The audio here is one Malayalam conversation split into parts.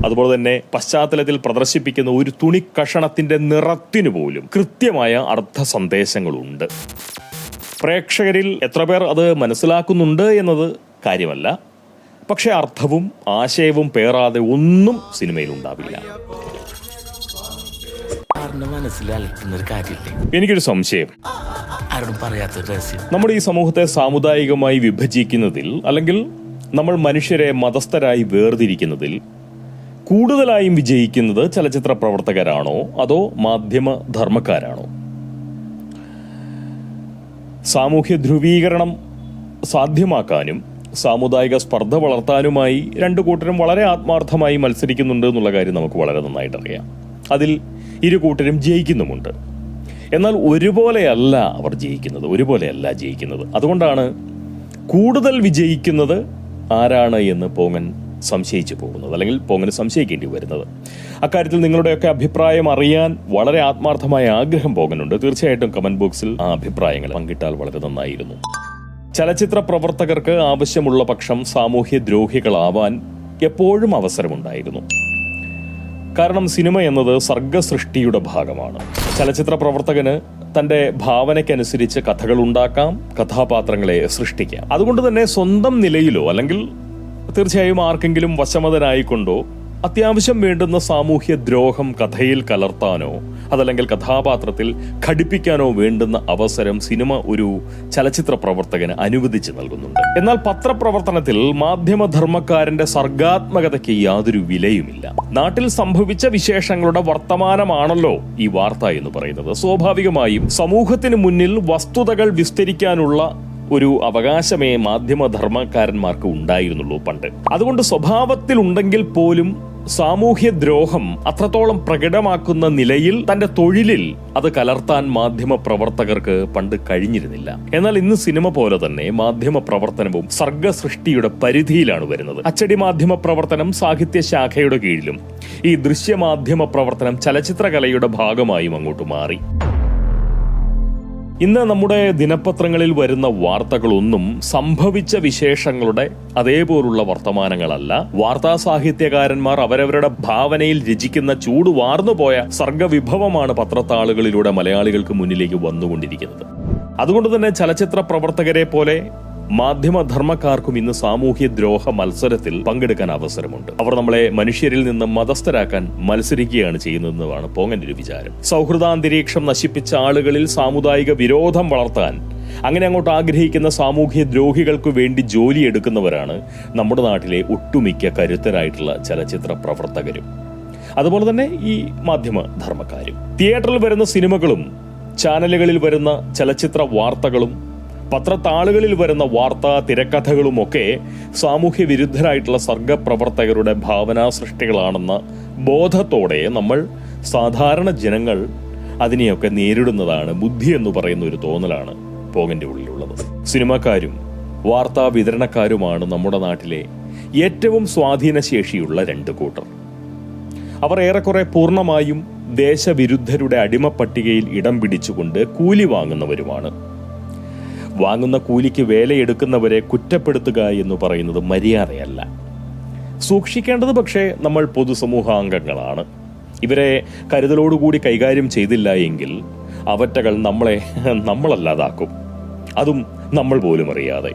അതുപോലെ തന്നെ പശ്ചാത്തലത്തിൽ പ്രദർശിപ്പിക്കുന്ന ഒരു തുണിക്കഷണത്തിന്റെ നിറത്തിനു പോലും കൃത്യമായ അർത്ഥ സന്ദേശങ്ങളുണ്ട്. പ്രേക്ഷകരിൽ എത്ര പേർ അത് മനസ്സിലാക്കുന്നുണ്ട് എന്നത് കാര്യമല്ല. പക്ഷെ അർത്ഥവും ആശയവും പേറാതെ ഒന്നും സിനിമയിൽ ഉണ്ടാവില്ല. എനിക്കൊരു സംശയം, നമ്മുടെ ഈ സമൂഹത്തെ സാമുദായികമായി വിഭജിക്കുന്നതിൽ, അല്ലെങ്കിൽ നമ്മൾ മനുഷ്യരെ മതസ്ഥരായി വേർതിരിക്കുന്നതിൽ കൂടുതലായും വിജയിക്കുന്നത് ചലച്ചിത്ര പ്രവർത്തകരാണോ അതോ മാധ്യമ ധർമ്മക്കാരാണോ? സാമൂഹ്യ ധ്രുവീകരണം സാധ്യമാക്കാനും സാമുദായിക സ്പർദ്ധ വളർത്താനുമായി രണ്ടു കൂട്ടരും വളരെ ആത്മാർത്ഥമായി മത്സരിക്കുന്നുണ്ട് എന്നുള്ള കാര്യം നമുക്ക് വളരെ നന്നായിട്ട് അറിയാം. അതിൽ ഇരു കൂട്ടരും ജയിക്കുന്നുമുണ്ട്. എന്നാൽ ഒരുപോലെയല്ല അവർ ജയിക്കുന്നത്. അതുകൊണ്ടാണ് കൂടുതൽ വിജയിക്കുന്നത് ആരാണ് എന്ന് പോങ്ങൻ സംശയിച്ചു പോകുന്നത്, അല്ലെങ്കിൽ പോങ്ങന് സംശയിക്കേണ്ടി വരുന്നത്. അക്കാര്യത്തിൽ നിങ്ങളുടെയൊക്കെ അഭിപ്രായം അറിയാൻ വളരെ ആത്മാർത്ഥമായ ആഗ്രഹം പോങ്ങനുണ്ട്. തീർച്ചയായിട്ടും കമന്റ് ബോക്സിൽ ആ അഭിപ്രായങ്ങൾ പങ്കിട്ടാൽ വളരെ നന്നായിരുന്നു. ചലച്ചിത്ര പ്രവർത്തകർക്ക് ആവശ്യമുള്ള പക്ഷം സാമൂഹ്യ ദ്രോഹികളാവാൻ എപ്പോഴും അവസരമുണ്ടായിരുന്നു. കാരണം സിനിമ എന്നത് സർഗസൃഷ്ടിയുടെ ഭാഗമാണ്. ചലച്ചിത്ര പ്രവർത്തകന് തന്റെ ഭാവനയ്ക്കനുസരിച്ച് കഥകൾ ഉണ്ടാക്കാം, കഥാപാത്രങ്ങളെ സൃഷ്ടിക്കാം. അതുകൊണ്ട് തന്നെ സ്വന്തം നിലയിലോ അല്ലെങ്കിൽ തീർച്ചയായും ആർക്കെങ്കിലും വശമതനായിക്കൊണ്ടോ അത്യാവശ്യം വേണ്ടുന്ന സാമൂഹ്യ ദ്രോഹം കഥയിൽ കലർത്താനോ അതല്ലെങ്കിൽ കഥാപാത്രത്തിൽ ഘടിപ്പിക്കാനോ വേണ്ടുന്ന അവസരം സിനിമ ഒരു ചലച്ചിത്ര പ്രവർത്തകന് അനുവദിച്ചു നൽകുന്നുണ്ട്. എന്നാൽ പത്രപ്രവർത്തനത്തിൽ മാധ്യമധർമ്മക്കാരന്റെ സർഗാത്മകതയ്ക്ക് യാതൊരു വിലയുമില്ല. നാട്ടിൽ സംഭവിച്ച വിശേഷങ്ങളുടെ വർത്തമാനമാണല്ലോ ഈ വാർത്ത എന്ന് പറയുന്നത്. സ്വാഭാവികമായും സമൂഹത്തിന് മുന്നിൽ വസ്തുതകൾ വിസ്തരിക്കാനുള്ള ഒരു അവകാശമേ മാധ്യമധർമ്മക്കാരന്മാർക്ക് ഉണ്ടായിരുന്നുള്ളൂ പണ്ട്. അതുകൊണ്ട് സ്വഭാവത്തിൽ ഉണ്ടെങ്കിൽ പോലും സാമൂഹ്യ ദ്രോഹം അത്രത്തോളം പ്രകടമാക്കുന്ന നിലയിൽ തന്റെ തൊഴിലിൽ അത് കലർത്താൻ മാധ്യമ പ്രവർത്തകർക്ക് പണ്ട് കഴിഞ്ഞിരുന്നില്ല. എന്നാൽ ഇന്ന് സിനിമ പോലെ തന്നെ മാധ്യമ പ്രവർത്തനവും സർഗസൃഷ്ടിയുടെ പരിധിയിലാണ് വരുന്നത്. അച്ചടി മാധ്യമ പ്രവർത്തനം സാഹിത്യ ശാഖയുടെ കീഴിലും ഈ ദൃശ്യമാധ്യമ പ്രവർത്തനം ചലച്ചിത്രകലയുടെ ഭാഗമായും അങ്ങോട്ട് മാറി. ഇന്ന് നമ്മുടെ ദിനപത്രങ്ങളിൽ വരുന്ന വാർത്തകളൊന്നും സംഭവിച്ച വിശേഷങ്ങളുടെ അതേപോലുള്ള വർത്തമാനങ്ങളല്ല. വാർത്താ സാഹിത്യകാരന്മാർ അവരവരുടെ ഭാവനയിൽ രചിക്കുന്ന ചൂട് വാർന്നുപോയ സർഗവിഭവമാണ് പത്രത്താളുകളിലൂടെ മലയാളികൾക്ക് മുന്നിലേക്ക് വന്നുകൊണ്ടിരിക്കുന്നത്. അതുകൊണ്ട് തന്നെ ചലച്ചിത്ര പ്രവർത്തകരെ പോലെ മാധ്യമധർമ്മക്കാർക്കും ഇന്ന് സാമൂഹ്യ ദ്രോഹ മത്സരത്തിൽ പങ്കെടുക്കാൻ അവസരമുണ്ട്. അവർ നമ്മളെ മനുഷ്യരിൽ നിന്ന് മതസ്ഥരാക്കാൻ മത്സരിക്കുകയാണ് ചെയ്യുന്നതെന്നാണ് പോങ്ങന്റെ ഒരു വിചാരം. സൗഹൃദാന്തരീക്ഷം നശിപ്പിച്ച ആളുകളിൽ സാമുദായിക വിരോധം വളർത്താൻ അങ്ങനെ അങ്ങോട്ട് ആഗ്രഹിക്കുന്ന സാമൂഹ്യ ദ്രോഹികൾക്ക് വേണ്ടി ജോലി എടുക്കുന്നവരാണ് നമ്മുടെ നാട്ടിലെ ഒട്ടുമിക്ക കരുത്തരായിട്ടുള്ള ചലച്ചിത്ര പ്രവർത്തകരും, അതുപോലെ തന്നെ ഈ മാധ്യമ ധർമ്മക്കാരും. തിയേറ്ററിൽ വരുന്ന സിനിമകളും ചാനലുകളിൽ വരുന്ന ചലച്ചിത്ര വാർത്തകളും പത്രത്താളുകളിൽ വരുന്ന വാർത്താ തിരക്കഥകളുമൊക്കെ സാമൂഹ്യ വിരുദ്ധരായിട്ടുള്ള സർഗപ്രവർത്തകരുടെ ഭാവനാ സൃഷ്ടികളാണെന്ന ബോധത്തോടെ നമ്മൾ സാധാരണ ജനങ്ങൾ അതിനെയൊക്കെ നേരിടുന്നതാണ് ബുദ്ധി എന്ന് പറയുന്ന ഒരു തോന്നലാണ് പോങ്ങന്റെ ഉള്ളിലുള്ളത്. സിനിമക്കാരും വാർത്താ വിതരണക്കാരുമാണ് നമ്മുടെ നാട്ടിലെ ഏറ്റവും സ്വാധീനശേഷിയുള്ള രണ്ടു കൂട്ടർ. അവർ ഏറെക്കുറെ പൂർണ്ണമായും ദേശവിരുദ്ധരുടെ അടിമപ്പട്ടികയിൽ ഇടം പിടിച്ചുകൊണ്ട് കൂലി വാങ്ങുന്നവരുമാണ്. വാങ്ങുന്ന കൂലിക്ക് വേലയെടുക്കുന്നവരെ കുറ്റപ്പെടുത്തുക എന്ന് പറയുന്നത് മര്യാദയല്ല. സൂക്ഷിക്കേണ്ടത് പക്ഷേ നമ്മൾ പൊതുസമൂഹാംഗങ്ങളാണ്. ഇവരെ കരുതലോടുകൂടി കൈകാര്യം ചെയ്തില്ല എങ്കിൽ അവറ്റകൾ നമ്മളല്ലാതാക്കും, അതും നമ്മൾ പോലും അറിയാതെ.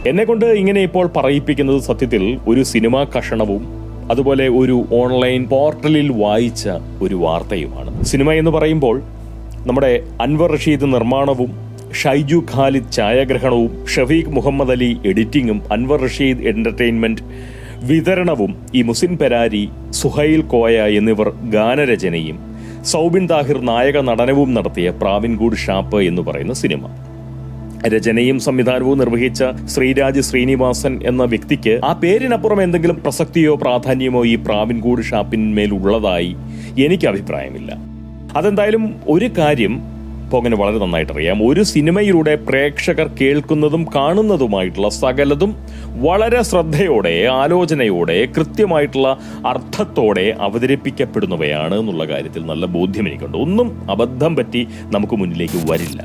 എന്നെക്കൊണ്ട് ഇങ്ങനെ ഇപ്പോൾ പറയിപ്പിക്കുന്നത് സത്യത്തിൽ ഒരു സിനിമാ കഷണവും അതുപോലെ ഒരു ഓൺലൈൻ പോർട്ടലിൽ വായിച്ച ഒരു വാർത്തയുമാണ്. സിനിമ എന്ന് പറയുമ്പോൾ നമ്മുടെ അൻവർ റഷീദ് നിർമ്മാണവും ഷൈജു ഖാലിദ് ഛായാഗ്രഹണവും ഷഫീഖ് മുഹമ്മദ് അലി എഡിറ്റിംഗും അൻവർ റഷീദ് എന്റർടൈൻമെന്റ് വിതരണവും ഈ മുസിൻ പെരാരി, സുഹൈൽ കോയ എന്നിവർ ഗാനരചനയും സൗബിൻ താഹിർ നായക നടനവും നടത്തിയ പ്രാവിൻകൂട് ഷാപ്പ് എന്ന് പറയുന്ന സിനിമ. രചനയും സംവിധാനവും നിർവഹിച്ച ശ്രീരാജ് ശ്രീനിവാസൻ എന്ന വ്യക്തിക്ക് ആ പേരിനപ്പുറം എന്തെങ്കിലും പ്രസക്തിയോ പ്രാധാന്യമോ ഈ പ്രാവിൻകൂട് ഷാപ്പിന്മേൽ ഉള്ളതായി എനിക്ക് അഭിപ്രായമില്ല. അതെന്തായാലും ഒരു കാര്യം പോങ്ങനെ വളരെ നന്നായിട്ട് അറിയാം. ഒരു സിനിമയിലൂടെ പ്രേക്ഷകർ കേൾക്കുന്നതും കാണുന്നതുമായിട്ടുള്ള സകലതും വളരെ ശ്രദ്ധയോടെ, ആലോചനയോടെ, കൃത്യമായിട്ടുള്ള അർത്ഥത്തോടെ അവതരിപ്പിക്കപ്പെടുന്നവയാണ് എന്നുള്ള കാര്യത്തിൽ നല്ല ബോധ്യം എനിക്കുണ്ട്. ഒന്നും അബദ്ധം പറ്റി നമുക്ക് മുന്നിലേക്ക് വരില്ല.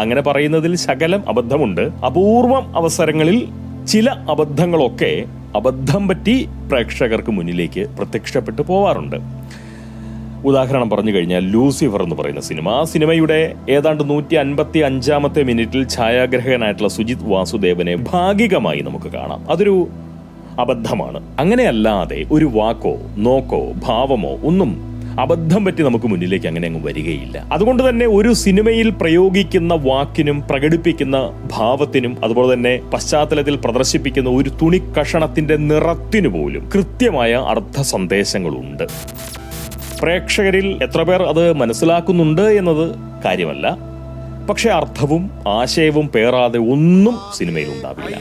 അങ്ങനെ പറയുന്നതിൽ ശകലം അബദ്ധമുണ്ട്. അപൂർവം അവസരങ്ങളിൽ ചില അബദ്ധങ്ങളൊക്കെ അബദ്ധം പറ്റി പ്രേക്ഷകർക്ക് മുന്നിലേക്ക് പ്രത്യക്ഷപ്പെട്ടു പോവാറുണ്ട്. ഉദാഹരണം പറഞ്ഞു കഴിഞ്ഞാൽ ലൂസിഫർ എന്ന് പറയുന്ന സിനിമ, ആ സിനിമയുടെ ഏതാണ്ട് 155 മിനിറ്റിൽ ഛായാഗ്രഹകനായിട്ടുള്ള സുജിത് വാസുദേവനെ ഭാഗികമായി നമുക്ക് കാണാം. അതൊരു അബദ്ധമാണ്. അങ്ങനെയല്ലാതെ ഒരു വാക്കോ നോക്കോ ഭാവമോ ഒന്നും അബദ്ധം പറ്റി നമുക്ക് മുന്നിലേക്ക് അങ്ങനെ അങ്ങ് വരികയില്ല. അതുകൊണ്ട് തന്നെ ഒരു സിനിമയിൽ പ്രയോഗിക്കുന്ന വാക്കിനും പ്രകടിപ്പിക്കുന്ന ഭാവത്തിനും അതുപോലെ തന്നെ പശ്ചാത്തലത്തിൽ പ്രദർശിപ്പിക്കുന്ന ഒരു തുണിക്കഷണത്തിന്റെ നിറത്തിനു പോലും കൃത്യമായ അർത്ഥ സന്ദേശങ്ങളുണ്ട്. പ്രേക്ഷകരിൽ എത്ര പേർ അത് മനസ്സിലാക്കുന്നുണ്ട് എന്നത് കാര്യമല്ല. പക്ഷെ അർത്ഥവും ആശയവും പേറാതെ ഒന്നും സിനിമയിൽ ഉണ്ടാവില്ല.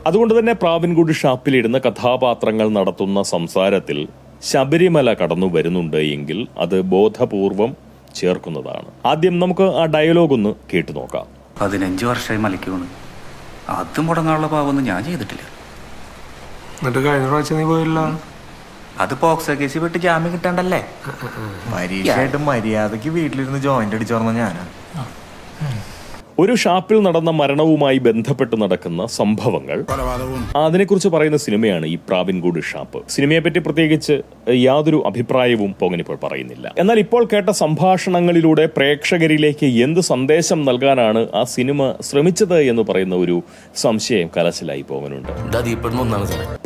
അതുകൊണ്ട് തന്നെ പ്രാവിൻകുടി ഷാപ്പിലിരുന്ന കഥാപാത്രങ്ങൾ നടത്തുന്ന സംസാരത്തിൽ ശബരിമല കടന്നു വരുന്നുണ്ട് എങ്കിൽ അത് ബോധപൂർവം ചേർക്കുന്നതാണ്. ആദ്യം നമുക്ക് ആ ഡയലോഗ് ഒന്ന് കേട്ടു നോക്കാം. 15 വർഷമായി മലയ്ക്ക് വീണ്, അത് മുടങ്ങാനുള്ള പാവൊന്നും ഞാൻ ചെയ്തിട്ടില്ല. എന്നിട്ട് കഴിഞ്ഞ പ്രാവശ്യം നീ പോയില്ല? അത് പോക്സോ കേസ് വിട്ട് ജാമ്യം കിട്ടാണ്ടല്ലേ. പരീക്ഷയായിട്ട് മര്യാദക്ക് വീട്ടിലിരുന്ന് ജോയിന്റ് അടിച്ചോർന്ന ഞാനാ. ഒരു ഷാപ്പിൽ നടന്ന മരണവുമായി ബന്ധപ്പെട്ട് നടക്കുന്ന സംഭവങ്ങൾ, അതിനെക്കുറിച്ച് പറയുന്ന സിനിമയാണ് ഈ പ്രാവിൻകൂട് ഷാപ്പ്. സിനിമയെ പറ്റി പ്രത്യേകിച്ച് യാതൊരു അഭിപ്രായവും പോങ്ങനിപ്പോൾ പറയുന്നില്ല. എന്നാൽ ഇപ്പോൾ കേട്ട സംഭാഷണങ്ങളിലൂടെ പ്രേക്ഷകരിലേക്ക് എന്ത് സന്ദേശം നൽകാനാണ് ആ സിനിമ ശ്രമിച്ചത് എന്ന് പറയുന്ന ഒരു സംശയം കലശലായി പോകാനുണ്ട്.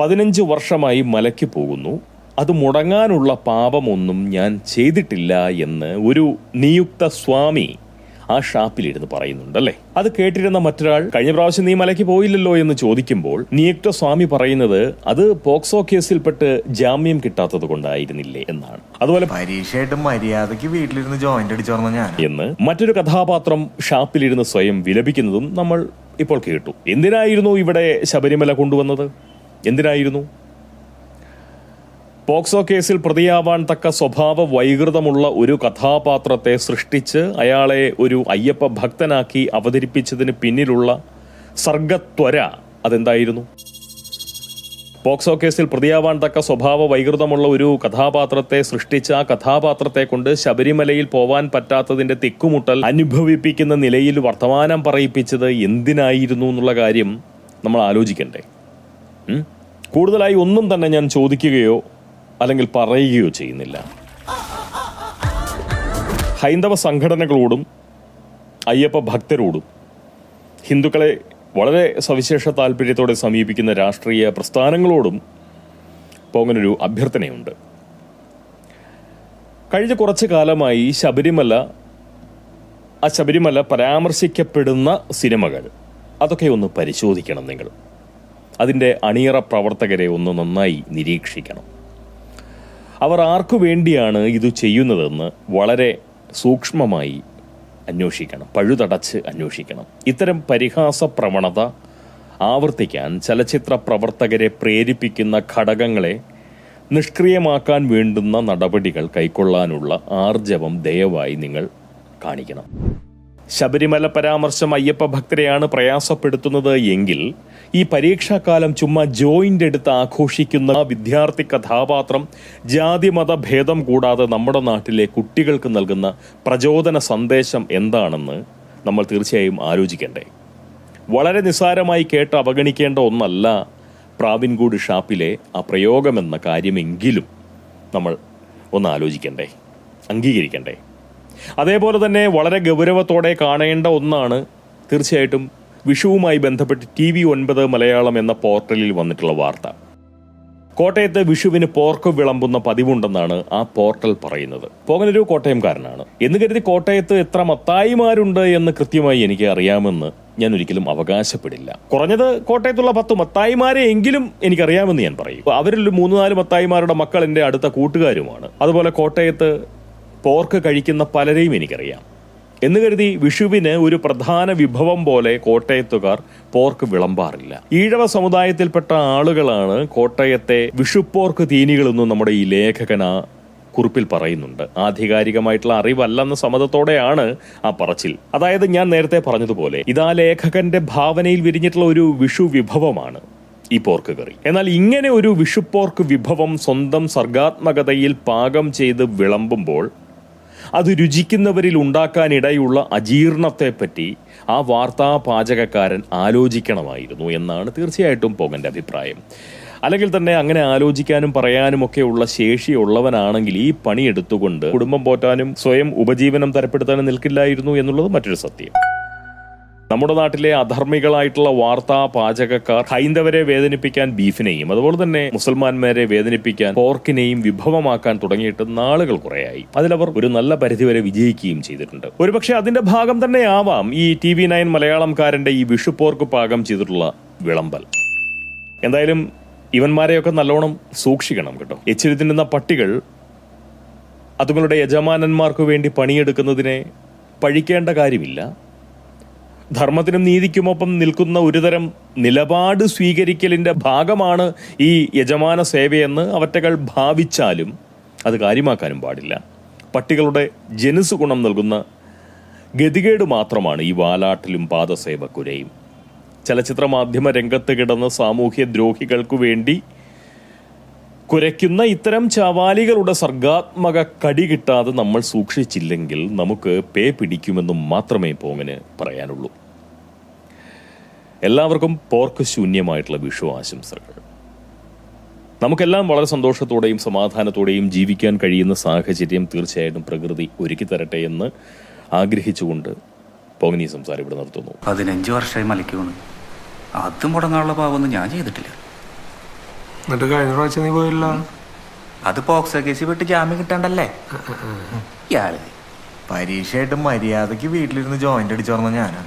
15 വർഷമായി മലയ്ക്ക് പോകുന്നു, അത് മുടങ്ങാനുള്ള പാപമൊന്നും ഞാൻ ചെയ്തിട്ടില്ല എന്ന് ഒരു നിയുക്ത സ്വാമി ആ ഷാപ്പിലിരുന്ന് പറയുന്നുണ്ടല്ലേ. അത് കേട്ടിരുന്ന മറ്റൊരാൾ കഴിഞ്ഞ പ്രാവശ്യം നീ മലയ്ക്ക് പോയില്ലല്ലോ എന്ന് ചോദിക്കുമ്പോൾ നിയുക്ത സ്വാമി പറയുന്നത് അത് പോക്സോ കേസിൽപ്പെട്ട് ജാമ്യം കിട്ടാത്തത് കൊണ്ടായിരുന്നില്ലേ എന്നാണ്. അതുപോലെ പരീക്ഷയായിട്ട് മര്യാദക്ക് വീട്ടിലിരുന്ന് ജോയിന്റ് അടിച്ചോർന്ന ഞാൻ എന്ന് മറ്റൊരു കഥാപാത്രം ഷാപ്പിലിരുന്ന് സ്വയം വിലപിക്കുന്നതും നമ്മൾ ഇപ്പോൾ കേട്ടു. എന്തിനായിരുന്നു ഇവിടെ ശബരിമല കൊണ്ടുവന്നത്? എന്തിനായിരുന്നു? പോക്സോ കേസിൽ പ്രതിയാവാൻ തക്ക സ്വഭാവ വൈകൃതമുള്ള ഒരു കഥാപാത്രത്തെ സൃഷ്ടിച്ച് അയാളെ ഒരു അയ്യപ്പ ഭക്തനാക്കി അവതരിപ്പിച്ചതിന് പിന്നിലുള്ള സർഗത്വര അതെന്തായിരുന്നു? പോക്സോ കേസിൽ പ്രതിയാവാൻ തക്ക സ്വഭാവ വൈകൃതമുള്ള ഒരു കഥാപാത്രത്തെ സൃഷ്ടിച്ച ആ കഥാപാത്രത്തെ കൊണ്ട് ശബരിമലയിൽ പോവാൻ പറ്റാത്തതിന്റെ തിക്കുമുട്ടൽ അനുഭവിപ്പിക്കുന്ന നിലയിൽ വർത്തമാനം പറയിപ്പിച്ചത് എന്തിനായിരുന്നു എന്നുള്ള കാര്യം നമ്മൾ ആലോചിക്കണ്ടേ? കൂടുതലായി ഒന്നും തന്നെ ഞാൻ ചോദിക്കുകയോ അല്ലെങ്കിൽ പറയുകയോ ചെയ്യുന്നില്ല. ഹൈന്ദവ സംഘടനകളോടും അയ്യപ്പ ഭക്തരോടും ഹിന്ദുക്കളെ വളരെ സവിശേഷ താല്പര്യത്തോടെ സമീപിക്കുന്ന രാഷ്ട്രീയ പ്രസ്ഥാനങ്ങളോടും പോങ്ങനൊരു അഭ്യർത്ഥനയുണ്ട്. കഴിഞ്ഞ കുറച്ചു കാലമായി ശബരിമല പരാമർശിക്കപ്പെടുന്ന സിനിമകൾ അതൊക്കെ ഒന്ന് പരിശോധിക്കണം. നിങ്ങൾ അതിൻ്റെ അണിയറ പ്രവർത്തകരെ ഒന്ന് നന്നായി നിരീക്ഷിക്കണം. അവർ ആർക്കു വേണ്ടിയാണ് ഇത് ചെയ്യുന്നതെന്ന് വളരെ സൂക്ഷ്മമായി അന്വേഷിക്കണം, പഴുതടച്ച് അന്വേഷിക്കണം. ഇത്തരം പരിഹാസ പ്രവണത ആവർത്തിക്കാൻ ചലച്ചിത്ര പ്രവർത്തകരെ പ്രേരിപ്പിക്കുന്ന ഘടകങ്ങളെ നിഷ്ക്രിയമാക്കാൻ വേണ്ടുന്ന നടപടികൾ കൈക്കൊള്ളാനുള്ള ആർജവം ദയവായി നിങ്ങൾ കാണിക്കണം. ശബരിമല പരാമർശം അയ്യപ്പ ഭക്തരെയാണ് പ്രയാസപ്പെടുത്തുന്നത് എങ്കിൽ ഈ പരീക്ഷാകാലം ചുമ്മാ ജോയിന്റ് എടുത്ത് ആഘോഷിക്കുന്ന വിദ്യാർത്ഥി കഥാപാത്രം ജാതി മത ഭേദം കൂടാതെ നമ്മുടെ നാട്ടിലെ കുട്ടികൾക്ക് നൽകുന്ന പ്രചോദന സന്ദേശം എന്താണെന്ന് നമ്മൾ തീർച്ചയായും ആലോചിക്കണ്ടേ. വളരെ നിസ്സാരമായി കേട്ട് അവഗണിക്കേണ്ട ഒന്നല്ല പ്രാവിൻകൂട് ഷാപ്പിലെ ആ പ്രയോഗമെന്ന കാര്യമെങ്കിലും നമ്മൾ ഒന്ന് ആലോചിക്കണ്ടേ, അംഗീകരിക്കണ്ടേ. അതേപോലെ തന്നെ വളരെ ഗൗരവത്തോടെ കാണേണ്ട ഒന്നാണ് തീർച്ചയായിട്ടും വിഷുവുമായി ബന്ധപ്പെട്ട് TV9 മലയാളം എന്ന പോർട്ടലിൽ വന്നിട്ടുള്ള വാർത്ത. കോട്ടയത്ത് വിഷുവിന് പോർക്ക് വിളമ്പുന്ന പതിവുണ്ടെന്നാണ് ആ പോർട്ടൽ പറയുന്നത്. പോകനൊരു കോട്ടയംകാരനാണ് എന്ന് കരുതി കോട്ടയത്ത് എത്ര മത്തായിമാരുണ്ട് എന്ന് കൃത്യമായി എനിക്ക് അറിയാമെന്ന് ഞാൻ ഒരിക്കലും അവകാശപ്പെടില്ല. കുറഞ്ഞത് കോട്ടയത്തുള്ള 10 മത്തായിമാരെ എങ്കിലും എനിക്കറിയാമെന്ന് ഞാൻ പറയും. അവരിൽ 3-4 മത്തായിമാരുടെ മക്കൾ എൻ്റെ അടുത്ത കൂട്ടുകാരുമാണ്. അതുപോലെ കോട്ടയത്ത് പോർക്ക് കഴിക്കുന്ന പലരെയും എനിക്കറിയാം. എന്ന് കരുതി വിഷുവിന് ഒരു പ്രധാന വിഭവം പോലെ കോട്ടയത്തുകാർ പോർക്ക് വിളമ്പാറില്ല. ഈഴവ സമുദായത്തിൽപ്പെട്ട ആളുകളാണ് കോട്ടയത്തെ വിഷുപ്പോർക്ക് തീനികളെന്നും നമ്മുടെ ഈ ലേഖകൻ ആ കുറിപ്പിൽ പറയുന്നുണ്ട്. ആധികാരികമായിട്ടുള്ള അറിവല്ലെന്ന സമ്മതത്തോടെയാണ് ആ പറച്ചിൽ. അതായത് ഞാൻ നേരത്തെ പറഞ്ഞതുപോലെ ഇതാ ലേഖകന്റെ ഭാവനയിൽ വിരിഞ്ഞിട്ടുള്ള ഒരു വിഷു വിഭവമാണ് ഈ പോർക്ക് കറി. എന്നാൽ ഇങ്ങനെ ഒരു വിഷുപ്പോർക്ക് വിഭവം സ്വന്തം സർഗാത്മകതയിൽ പാകം ചെയ്ത് വിളമ്പുമ്പോൾ അത് രുചിക്കുന്നവരിൽ ഉണ്ടാക്കാനിടയുള്ള അജീർണത്തെപ്പറ്റി ആ വാർത്താ പാചകക്കാരൻ ആലോചിക്കണമായിരുന്നു എന്നാണ് തീർച്ചയായിട്ടും പോങ്ങന്റെ അഭിപ്രായം. അല്ലെങ്കിൽ തന്നെ അങ്ങനെ ആലോചിക്കാനും പറയാനും ഒക്കെ ഉള്ള ശേഷിയുള്ളവനാണെങ്കിൽ ഈ പണിയെടുത്തുകൊണ്ട് കുടുംബം പോറ്റാനും സ്വയം ഉപജീവനം തരപ്പെടുത്താനും നിൽക്കില്ലായിരുന്നു എന്നുള്ളത് മറ്റൊരു സത്യം. നമ്മുടെ നാട്ടിലെ അധർമ്മികളായിട്ടുള്ള വാർത്താ പാചകക്കാർ ഹൈന്ദവരെ വേദനിപ്പിക്കാൻ ബീഫിനെയും അതുപോലെ തന്നെ മുസൽമാന്മാരെ വേദനിപ്പിക്കാൻ പോർക്കിനെയും വിഭവമാക്കാൻ തുടങ്ങിയിട്ട് നാളുകൾ കുറയായി. അതിലവർ ഒരു നല്ല പരിധിവരെ വിജയിക്കുകയും ചെയ്തിട്ടുണ്ട്. ഒരുപക്ഷെ അതിന്റെ ഭാഗം തന്നെ ആവാം ഈ TV9 മലയാളംകാരന്റെ ഈ വിഷുപ്പോർക്ക് പാകം ചെയ്തിട്ടുള്ള വിളമ്പൽ. എന്തായാലും ഇവന്മാരെയൊക്കെ നല്ലോണം സൂക്ഷിക്കണം കേട്ടോ. എച്ചിരി തിന്നുന്ന പട്ടികൾ അതുങ്ങളുടെ യജമാനന്മാർക്ക് വേണ്ടി പണിയെടുക്കുന്നതിനെ പഴിക്കേണ്ട കാര്യമില്ല. ധർമ്മത്തിനും നീതിക്കുമൊപ്പം നിൽക്കുന്ന ഒരുതരം നിലപാട് സ്വീകരിക്കലിന്റെ ഭാഗമാണ് ഈ യജമാന സേവയെന്ന് അവറ്റകൾ ഭാവിച്ചാലും അത് കാര്യമാക്കാനും പാടില്ല. പട്ടികളുടെ ജനുസ് ഗുണം നൽകുന്ന ഗതികേട് മാത്രമാണ് ഈ വാലാട്ടിലും പാദസേവക്കുരയും. ചലച്ചിത്ര മാധ്യമ രംഗത്ത് കിടന്ന് സാമൂഹ്യ ദ്രോഹികൾക്കു വേണ്ടി കുരയ്ക്കുന്ന ഇത്തരം ചവാലികളുടെ സർഗാത്മക കടി കിട്ടാതെ നമ്മൾ സൂക്ഷിച്ചില്ലെങ്കിൽ നമുക്ക് പേ പിടിക്കുമെന്നും മാത്രമേ പോങ്ങിന് പറയാനുള്ളൂ. എല്ലാവർക്കും പോർക്ക് ശൂന്യമായിട്ടുള്ള വിഷു ആശംസകൾ. നമുക്കെല്ലാം വളരെ സന്തോഷത്തോടെയും സമാധാനത്തോടെയും ജീവിക്കാൻ കഴിയുന്ന സാഹചര്യം തീർച്ചയായിട്ടും പ്രകൃതി ഒരുക്കി തരട്ടെ എന്ന് ആഗ്രഹിച്ചുകൊണ്ട് പോങ്ങിനി സംസാരം ഇവിടെ നിർത്തുന്നു. 15 വർഷമായി മലയ്ക്ക് വീണ്. അത് മുടങ്ങാനുള്ള പാവമൊന്നും ഞാൻ ചെയ്തിട്ടില്ല. എന്നിട്ട് കഴിഞ്ഞ പ്രാവശ്യം നീ പോയില്ല. അത് പോക്സോ കേസിൽ വിട്ട് ജാമ്യം കിട്ടാണ്ടല്ലേ ഇയാള്. പരീക്ഷയായിട്ട് മര്യാദക്ക് വീട്ടിലിരുന്ന് ജോയിന്റ് അടിച്ചു പറഞ്ഞ ഞാനാ.